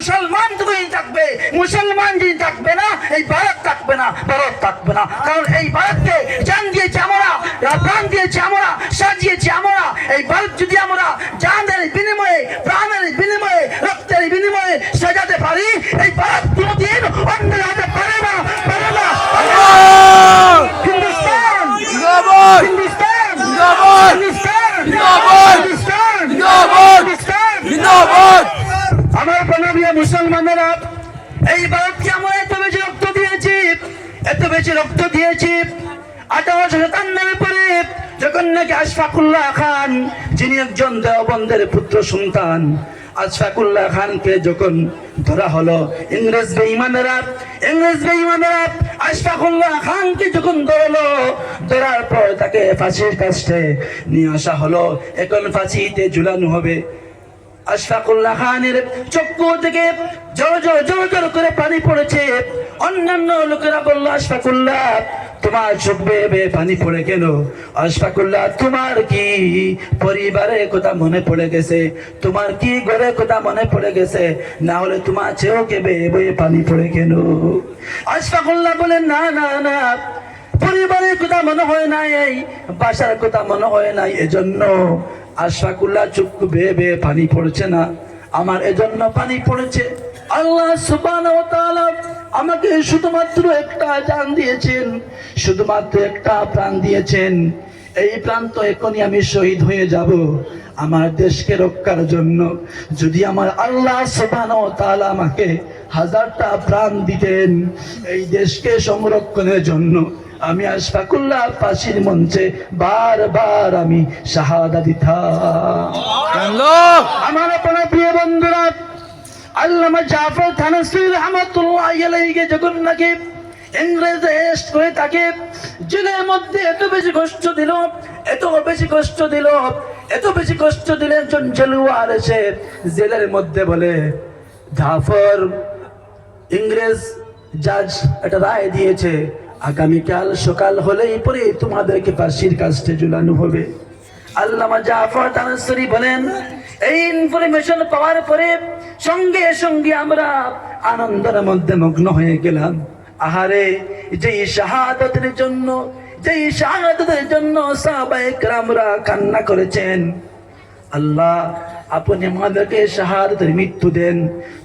মুসলমান যতদিন থাকবে, মুসলমান যিনি থাকবে না, এই ভারত থাকবে না, ভারত থাকবে না। কারণ এই ভারতকে জান দিয়েছি আমরা, প্রাণ দিয়েছি আমরা, সাজিয়েছি আমরা। এই ভারত যদি আমরা জানের বিনিময়ে, প্রাণের বিনিময়ে, রক্তের বিনিময়ে সাজাতে পারি, এই ভারত কোনোদিন অন্য হতে পারে না, পারে না। হিন্দুস্তান জিন্দাবাদ, হিন্দুস্তান জিন্দাবাদ, হিন্দুস্তান জিন্দাবাদ, হিন্দুস্তান জিন্দাবাদ, হিন্দুস্তান জিন্দাবাদ। আমার প্রিয় মুসলমানেরা, এই ভারতকে আমরা এত বেশি রক্ত দিয়েছি, এত বেশি রক্ত দিয়েছি। 1857 পরে যখন নাকি আশফাকুল্লাহ খান, যিনি একজন দেওবন্দের পুত্র সন্তান, আশফাকুল্লাহ খানকে যখন ধরা হলো, ইংরেজ বেঈমানেরা আশফাকুল্লাহ খানকে যখন ধরলো, ধরার পর তাকে ফাঁসির কাস্টে নিয়ে আসা হলো। এখন ফাঁসিতে ঝুলানো হবে। আশফাকুল্লাহ খানের চক্ষু থেকে জোর জোর করে পানি পড়েছে। অন্যান্য লোকেরা বলল, আশফাকুল্লাহ তোমার চোখ বেয়ে পানি পড়ে কেন? আশফাকুল্লাহ, তোমার কি পরিবারের কথা মনে পড়ে গেছে? তোমার কি ঘরের কথা মনে পড়ে গেছে? না হলে তোমার চোখে বেয়ে পানি পড়ে কেন? আশফাকুল্লাহ বলেন, না না না, পরিবারের কথা মনে হয় নাই, বাসার কথা মনে হয় নাই, এজন্য আশফাকুল্লাহ চক্ষু বেয়ে পানি পড়ছে না, আমার এজন্য পানি পড়েছে। আল্লাহ সুবহানাহু ওয়া তাআলা আমাকে শুধুমাত্র একটা জান দিয়েছেন, শুধুমাত্র একটা প্রাণ দিয়েছেন। এই প্রাণ তো এখনই আমি শহীদ হয়ে যাব আমার দেশকে রক্ষার জন্য। যদি আমার আল্লাহ সুবহানাহু ওয়া তাআলা আমাকে 1000টা প্রাণ দিতেন এই দেশকে সংরক্ষণের জন্য, আমি আশফাকুল্লাহ ফাঁসির মঞ্চে বারবার আমি শাহাদা দিতাম। আমার আপনার প্রিয় বন্ধুরা, আল্লামা জাফর থানসী রাহমাতুল্লাহি আলাইহি যখন নাকি ইংরেজ অ্যারেস্ট করে তাকে জেলের মধ্যে এত বেশি কষ্ট দিল, এত বেশি কষ্ট দিল, এত বেশি কষ্ট দিলে একজন জেলওয়ার এসে জেলের মধ্যে বলে, জাফর, ইংরেজ জাজ একটা রায় দিয়েছে, আগামীকাল সকাল হলেই পরে তোমাদেরকে ফাঁসির কাস্টে ঝুলানো হবে। আল্লামা জাফর থানসী বলেন, এই ইনফরমেশন পাওয়ার পরে সঙ্গে সঙ্গে আমরা আনন্দের মধ্যে মগ্ন হয়ে গেলাম। আহারে, যে শাহাদাতের জন্য সাহাবায়ে কেরামরা কান্না করেছেন, আল্লাহ আপনি আমাদেরকে শাহাদাতের মৃত্যু দেন।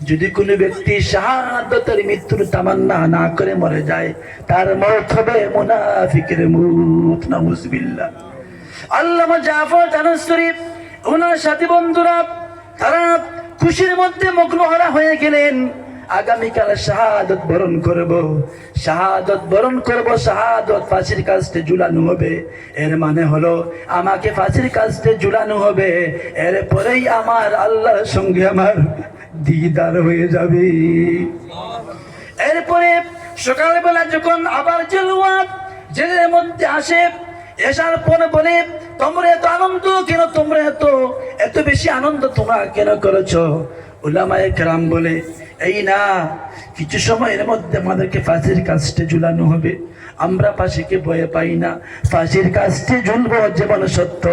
যদি কোনো ব্যক্তি শাহাদাতের মৃত্যুর তামান্না না করে মরে যায়, তার মওত হবে মুনাফিকের মওত, নাউযুবিল্লাহ। আল্লামা জাফর থানসী ওনার সাথী বন্ধুরা তারা খুশির মধ্যে মগ্ন হয়ে গেলেন। আগামীকাল শাহাদত বরণ করব, শাহাদত ফাঁসির কাস্টে ঝুলানো হবে। এর মানে হলো আমাকে ফাঁসির কাস্টে ঝুলানো হবে, এরপরেই আমার আল্লাহর সঙ্গে আমার দিদার হয়ে যাবে। এরপরে সকালবেলা যখন আবার জেলের মধ্যে আসে, এসার পরে বলে, তোমরা এত আনন্দ কেন, তোমরা এত বেশি আনন্দ তোমরা কেন করেছো? উলামায়ে কেরাম বলে, এই না, কিছু সময়ের মধ্যে আমাদেরকে ফাঁসির কাস্টে ঝুলানো হবে। আমরা ফাঁসিকে ভয় পাই না, ফাঁসির কাস্টে ঝুলবো যেমন সত্য,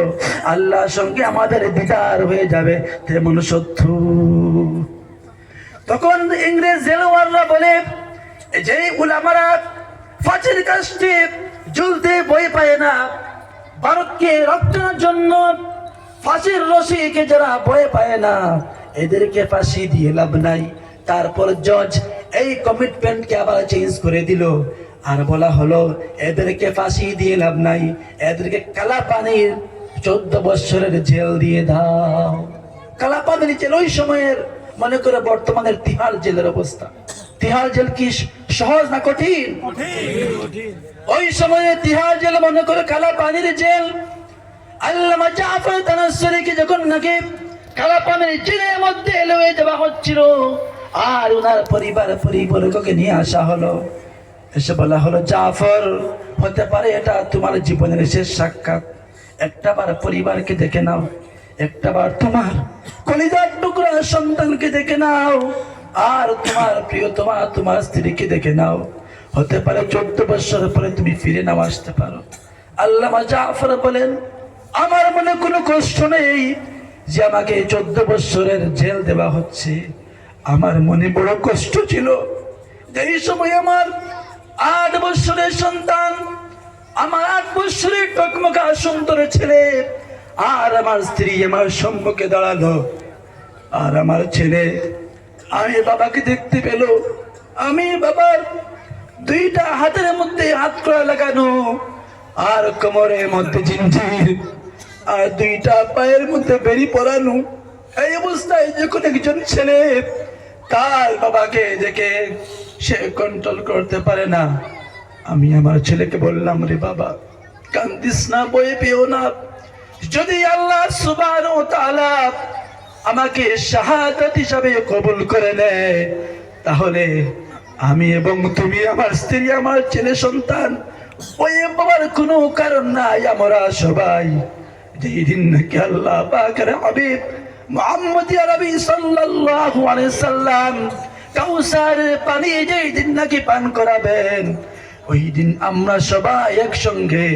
আল্লাহর সঙ্গে আমাদের দিদার হয়ে যাবে তেমন সত্য। তখন ইংরেজ জেলওয়াররা বলে, যে উলামারা ফাঁসির কাস্টে ঝুলতে ভয় পায় না, ভারতকে রক্ষার জন্য ফাঁসির রশিকে যারা ভয় পায় না, এদেরকে ফাঁসি দিয়ে লাভ নাই। তারপর জজ এই কমিটমেন্টকে আবার চেঞ্জ করে দিল, আর বলা হলো এদেরকে ফাঁসি দিয়ে লাভ নাই, এদেরকে কালাপানির 14 বছরের জেল দিয়ে দাও। কালাপানির জেল ওই সময়ের, মনে করে বর্তমানের তিহার জেলের অবস্থা। তিহার জেল কি সহজ না কঠিন? ওই সময়ে তিহার জেল মনে করে কালাপানির জেল। আল্লামা জাফর থানসীকে যখন নাকি কালাপানির জেলের মধ্যে এলোয়ে দেওয়া হচ্ছিল, আর ওনার পরিবারকে নিয়ে আসা হলো, এসে বলা হলো, জাফর, হতে পারে এটা তোমার জীবনের শেষ সাক্ষাৎ, একটাবার পরিবারকে দেখে নাও, একটাবার তোমার কলিজার টুকরা সন্তানকে দেখে নাও, আর তোমার প্রিয়তমা তোমার স্ত্রীকে দেখে নাও, হতে পারে 14 বছর পরে তুমি ফিরে নাও আসতে পারো। আল্লামা জাফর বলেন, আমার মনে কোনো কষ্ট নেই যে আমাকে 14 বছরের জেল দেওয়া হচ্ছে, আমার মনে বড় কষ্ট ছিল। এই সময় আমার 8 বছরের সন্তান, আমার 8 বছরের টকমকা সুন্দর ছেলে, আর আমার স্ত্রী আমার সম্মুখে দাঁড়ালো। আর আমার ছেলে আমি বাবাকে দেখতে পেল। আমি বাবার 2টা হাতের মধ্যে হাত কড়া লাগানো, আর কোমরের মধ্যে জিঞ্জির, আর 2টা পায়ের মধ্যে বেরি পরানো। এই অবস্থায় যখন একজন ছেলে তার বাবাকে দেখে সে কন্ট্রোল করতে পারে না, আমি আমার ছেলেকে বললাম, রে বাবা কান্দিস না, বয়ে পেও না। যদি আল্লাহ সুবহানাহু ওয়া তাআলা আমাকে শাহাদাত হিসাবে কবুল করে নেয়, তাহলে আমি এবং তুমি, আমার স্ত্রী, আমার ছেলে সন্তান বয়ে পাওয়ার কোনো কারণ নাই। আমরা সবাই যেই দিন নাকি আল্লাহ পাকের হাবিব মুহাম্মদ আরবি সাল্লাল্লাহু আলাইহি সাল্লাম কাউসার পানি যেই দিন নাকি পান করাবেন, ওই দিন আমরা সবাই একসঙ্গে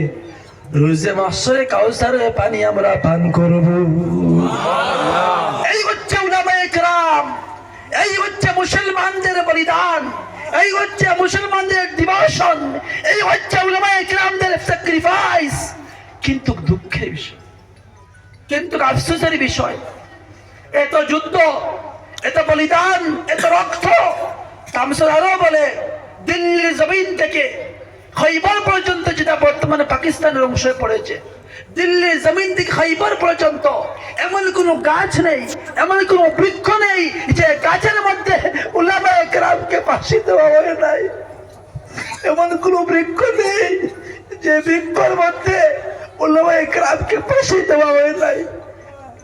রোজে মাহশরে কাউসারের পানি আমরা পান করব। এই হচ্ছে উলামায়ে কেরাম, এই হচ্ছে মুসলমানদের বলিদান, এই হচ্ছে মুসলমানদের ডিভোশন, এই হচ্ছে উলামায়ে কেরামদের স্যাক্রিফাইস। কিন্তু দুঃখের বিষয়, কিন্তু আফসোসের বিষয়, এত যুদ্ধ, এত বলিদান, এত রক্ত, তামসুল আরো বলে দিল্লির জমিন থেকে খৈবর পর্যন্ত, যেটা বর্তমানে পাকিস্তানের অংশে পড়েছে, দিল্লির জমিন থেকে খৈবর পর্যন্ত এমন কোনো গাছ নেই, এমন কোনো বৃক্ষ নেই যে গাছের মধ্যে উলামায়ে কেরামকে ফাঁসি দেওয়া হয় নাই। এমন কোনো বৃক্ষ নেই যে বৃক্ষর মধ্যে উলামায়ে কেরামকে ফাঁসি দেওয়া হয় নাই।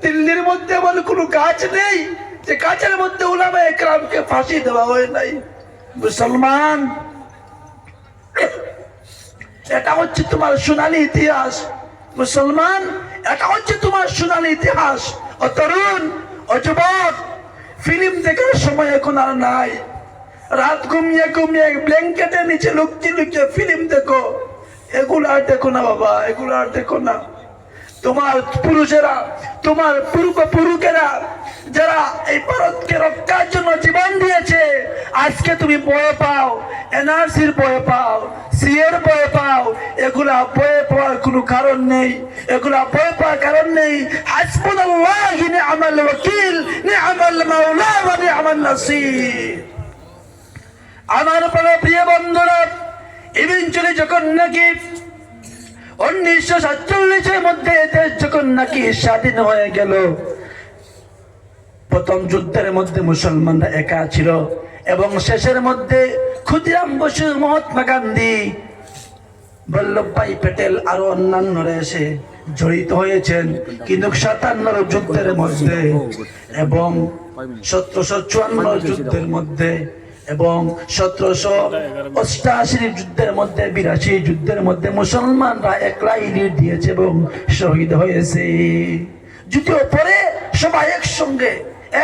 দিল্লির মধ্যে এমন কোনো গাছ নেই যে গাছের মধ্যে উলামায়ে কেরামকে ফাঁসি দেওয়া হয় নাই। মুসলমান, এটা হচ্ছে তোমার সোনালী ইতিহাস। মুসলমান, এটা হচ্ছে তোমার সোনালী ইতিহাস। ও তরুণ, ও যুবক, ফিল্ম দেখার সময় এখন আর নাই। রাত ঘুমিয়ে ঘুমিয়ে ব্ল্যাঙ্কেটের নিচে লুকিয়ে লুকিয়ে ফিল্ম দেখো, এগুলো আর দেখো না বাবা, এগুলো আর দেখো না। তোমার পুরুষেরা, তোমার পুরুষেরা যারা এই ভারতকে রক্ষার জন্য জীবন দিয়েছে, আজকে তুমি ভয় পাও, এনআরসির ভয় পাও, সিএর ভয় পাও। এগুলা ভয় পাওয়ার কোনো কারণ নেই, এগুলা ভয় পাওয়ার কারণ নেই। হাসবুনাল্লাহু নি'মাল ওয়াকিল, নি'মাল মাওলা ওয়া নি'মান নাসির। আমার প্রিয় বন্ধুরা, ইভেনচুয়ালি যখন নাকি 1947-এর মধ্যে দেশ যখন নাকি স্বাধীন হয়ে গেল, প্রথম যুদ্ধের মধ্যে মুসলমানরা একা ছিল, এবং শেষের মধ্যে ক্ষুদিরাম বসু, মহাত্মা গান্ধী, বল্লভভাই প্যাটেল আরো অন্যান্যরা এসে জড়িত হয়েছেন। কিন্তু 57 যুদ্ধের মধ্যে এবং 1754 যুদ্ধের মধ্যে এবং 1788 যুদ্ধের মধ্যে, 82 যুদ্ধের মধ্যে মুসলমানরা একলাই লিড দিয়েছে এবং শহীদ হয়েছে। যদিও পরে সবাই একসঙ্গে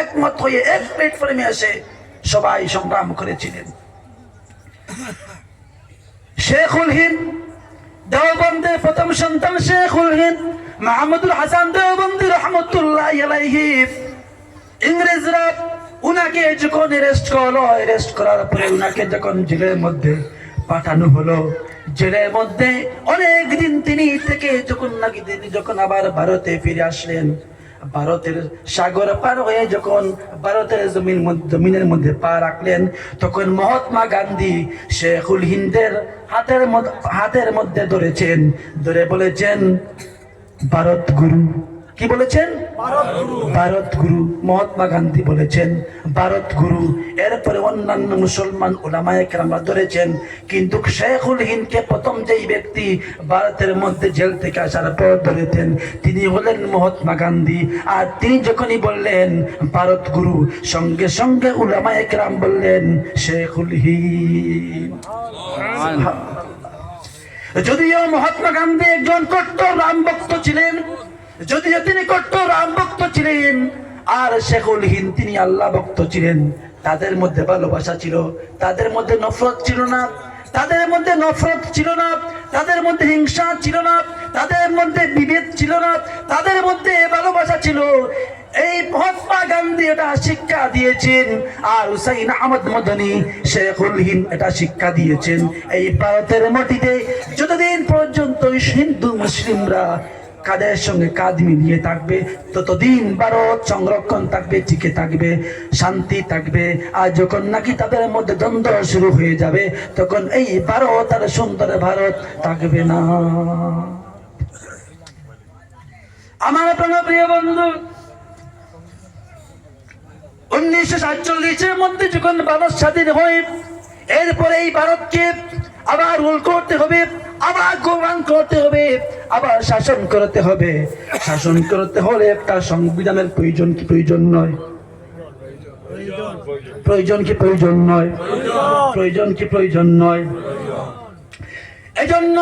একমত হয়ে এক প্ল্যাটফর্মে এসে সবাই সংগ্রাম করেছিলেন। শেখুল হিন্দ দেওবন্দের প্রথম সন্তান শেখুল হিন্দ মাহমুদুল হাসান দেওবন্দি রহমতুল্লাহ আলাইহি, ইংরেজরা উনাকে যখন অ্যারেস্ট করলো, অ্যারেস্ট করার পরে উনাকে যখন জেলের মধ্যে পাঠানো হলো, জেলের মধ্যে অনেক দিন তিনি থেকে যখন আবার ভারতে ফিরে আসলেন, ভারতের সাগর পার হয়ে যখন ভারতের জমিনের মধ্যে পা রাখলেন, তখন মহাত্মা গান্ধী শেখুল হিন্দের হাতের মধ্যে ধরেছেন, ধরে বলেছেন ভারত গুরু। কি বলেছেন? ভারত গুরু। মহাত্মা গান্ধী বলেছেন ভারত গুরু। এরপরে অন্যান্য মুসলমান উলামায়ে কেরামরা ধরেছেন, কিন্তু শেখুল হিন্দকে প্রথম যেই ব্যক্তি ভারতের মধ্যে জেল থেকে আসার পর ধরেছেন তিনি হলেন মহাত্মা গান্ধী। আর তিনি যখনই বললেন ভারত গুরু, সঙ্গে সঙ্গে উলামায়ে কেরাম বললেন শেখুল হিন্দ। যদিও মহাত্মা গান্ধী একজন কট্টর রাম ভক্ত ছিলেন, যদিও তিনি কট্টর রাম ভক্ত ছিলেন, আর শেখুল হিন্দ তিনি আল্লাহ ভক্ত ছিলেন। তাদের মধ্যে ভালোবাসা ছিল, তাদের মধ্যে নফরত ছিল না, তাদের মধ্যে নফরত ছিল না, তাদের মধ্যে হিংসা ছিল না, তাদের মধ্যে বিভেদ ছিল না, তাদের মধ্যে ভালোবাসা ছিল। এই মহাত্মা গান্ধী এটা শিক্ষা দিয়েছেন, আর হুসাইন আহমদ মদনী শেখুল হিন্দ এটা শিক্ষা দিয়েছেন। এই ভারতের মাটিতে যতদিন পর্যন্ত হিন্দু মুসলিমরা কাদের সঙ্গে কাঁধ মিলিয়ে থাকবে, ততদিন ভারত সংরক্ষণ থাকবে, টিকে থাকবে, শান্তি থাকবে। আর যখন নাকি তাদের মধ্যে দ্বন্দ্ব শুরু হয়ে যাবে, তখন এই ভারত আর সুন্দর ভারত থাকবে না। আমার প্রিয় বন্ধু, 1947-এর মধ্যে যখন ভারত স্বাধীন হয়, এরপরে এই ভারতকে আবার রুল করতে হবে, আবার গভর্ন করতে হবে, আবার শাসন করতে হবে। শাসন করতে হলে একটা সংবিধানের প্রয়োজন কি প্রয়োজন নয়? প্রয়োজন কি প্রয়োজন নয়? প্রয়োজন কি প্রয়োজন নয়? এজন্য